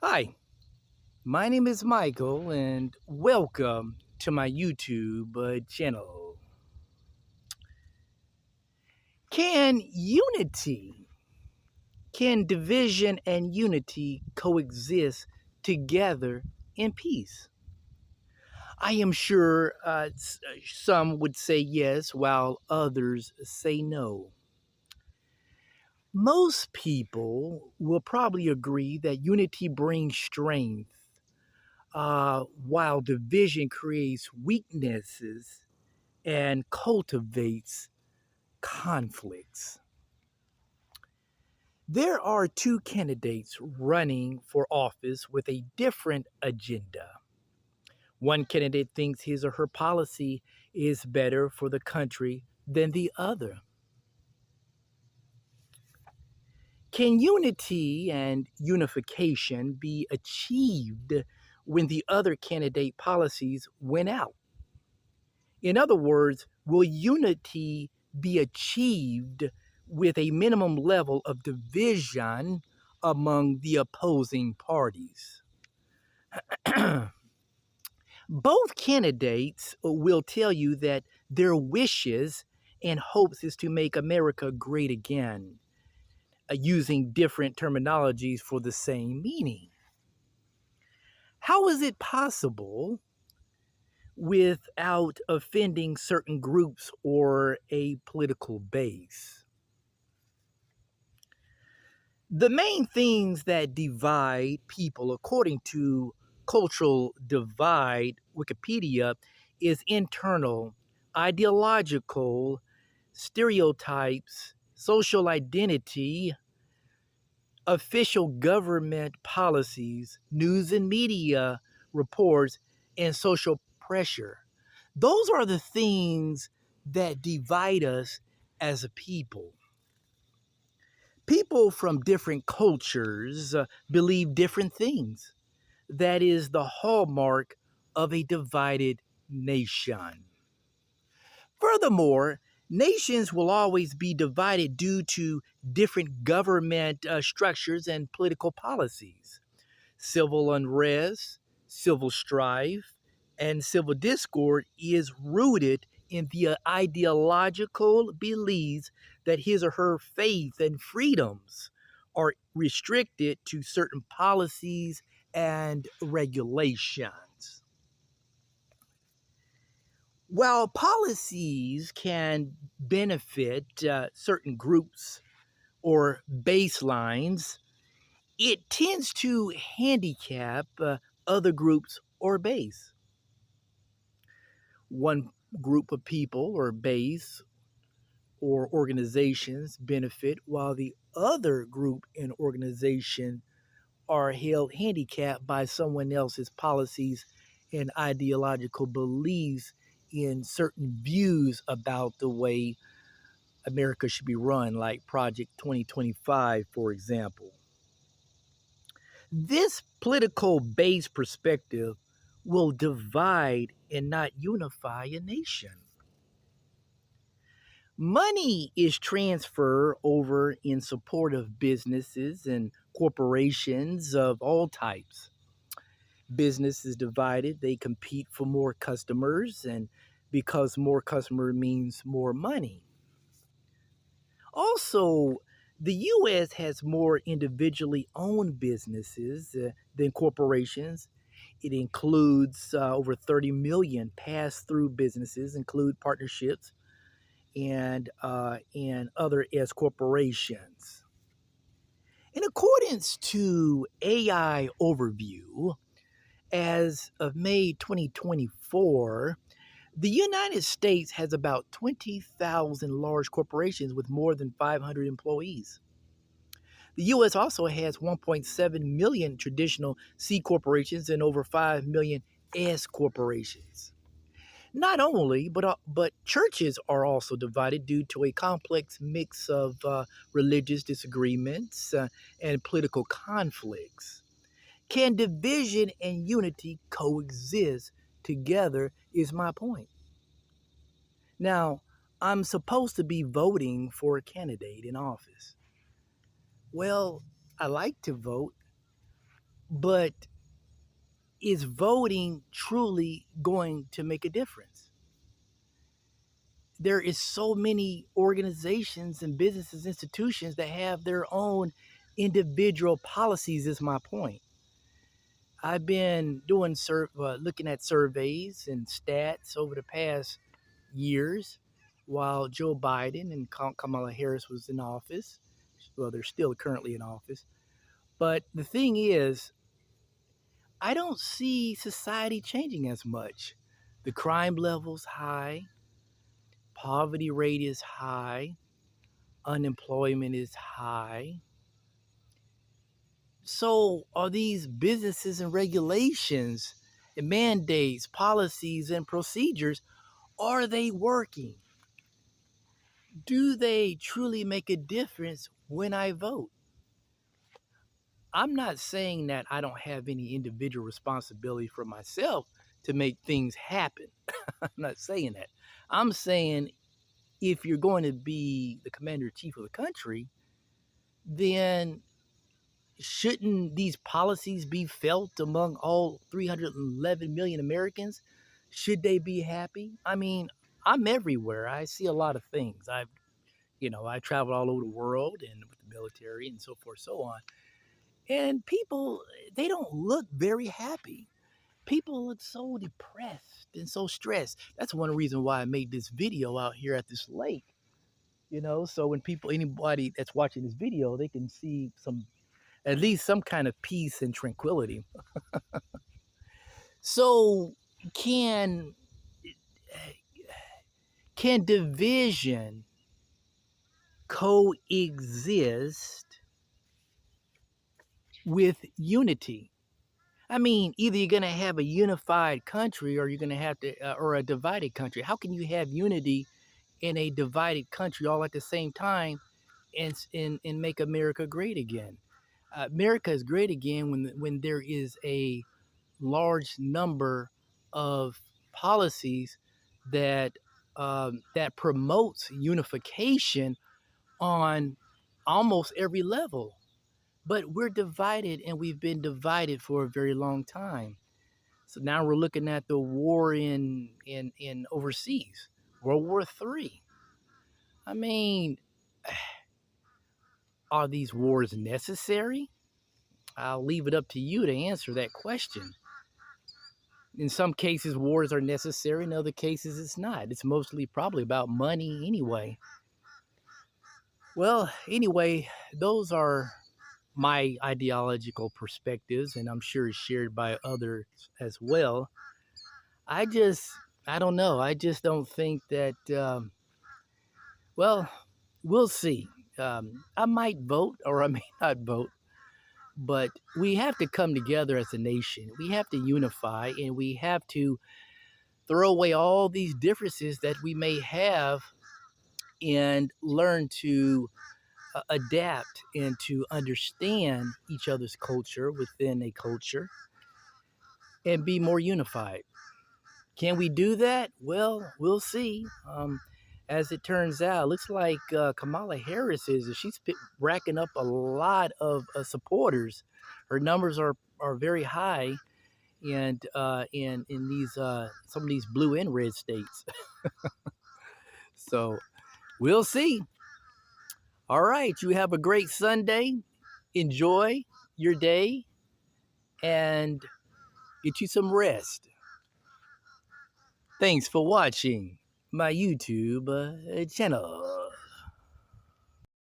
Hi, my name is Michael, and welcome to my YouTube channel. Can unity, can division and unity coexist together in peace? I am sure some would say yes, while others say no. Most people will probably agree that unity brings strength, while division creates weaknesses and cultivates conflicts. There are two candidates running for office with a different agenda. One candidate thinks his or her policy is better for the country than the other. Can unity and unification be achieved when the other candidate policies win out? In other words, will unity be achieved with a minimum level of division among the opposing parties? Both candidates will tell you that their wishes and hopes is to make America great again, using different terminologies for the same meaning. How is it possible without offending certain groups or a political base? The main things that divide people, according to Cultural Divide Wikipedia, is internal, ideological, stereotypes, social identity, official government policies, news and media reports, and social pressure. Those are the things that divide us as a people. People from different cultures believe different things. That is the hallmark of a divided nation. Furthermore, nations will always be divided due to different government structures and political policies. Civil unrest, civil strife, and civil discord is rooted in the ideological beliefs that his or her faith and freedoms are restricted to certain policies and regulations. While policies can benefit certain groups or baselines, it tends to handicap other groups or base. One group of people or base or organizations benefit while the other group and organization are held handicapped by someone else's policies and ideological beliefs in certain views about the way America should be run, like Project 2025, for example. This political based perspective will divide and not unify a nation. Money is transferred over in support of businesses and corporations of all types. Business is divided, they compete for more customers, and because more customer means more money. Also, the US has more individually owned businesses than corporations. It includes over 30 million pass-through businesses, include partnerships and other S corporations. In accordance to AI Overview, as of May 2024, the United States has about 20,000 large corporations with more than 500 employees. The U.S. also has 1.7 million traditional C corporations and over 5 million S corporations. Not only, but churches are also divided due to a complex mix of religious disagreements and political conflicts. Can division and unity coexist together? Is my point. Now, I'm supposed to be voting for a candidate in office. Well, I like to vote, But is voting truly going to make a difference? There is so many organizations and businesses, institutions that have their own individual policies, is my point. I've been looking at surveys and stats over the past years while Joe Biden and Kamala Harris was in office. Well, they're still currently in office. But the thing is, I don't see society changing as much. The crime level's high, poverty rate is high, unemployment is high. So are these businesses and regulations and mandates, policies and procedures, are they working? Do they truly make a difference when I vote? I'm not saying that I don't have any individual responsibility for myself to make things happen. I'm not saying that. I'm saying if you're going to be the commander in chief of the country, then shouldn't these policies be felt among all 311 million Americans? Should they be happy? I mean, I'm everywhere. I see a lot of things. I travel all over the world and with the military and so forth, so on. And people, they don't look very happy. People look so depressed and so stressed. That's one reason why I made this video out here at this lake. So when anybody that's watching this video, they can see at least some kind of peace and tranquility. So can division coexist with unity? I mean, either you're going to have a unified country or you're going to have or a divided country. How can you have unity in a divided country all at the same time and make America great again? America is great again when there is a large number of policies that that promotes unification on almost every level. But we're divided, and we've been divided for a very long time. So now we're looking at the war in overseas, World War III. I mean, are these wars necessary? I'll leave it up to you to answer that question. In some cases, wars are necessary. In other cases, it's not. It's mostly probably about money anyway. Well, anyway, those are my ideological perspectives, and I'm sure it's shared by others as well. I don't know. I just don't think that, well, we'll see. I might vote or I may not vote, but we have to come together as a nation. We have to unify, and we have to throw away all these differences that we may have and learn to adapt and to understand each other's culture within a culture and be more unified. Can we do that? Well, we'll see. As it turns out, it looks like Kamala Harris she's racking up a lot of supporters. Her numbers are very high, and in these some of these blue and red states. So we'll see. All right, you have a great Sunday. Enjoy your day and get you some rest. Thanks for watching my YouTube channel.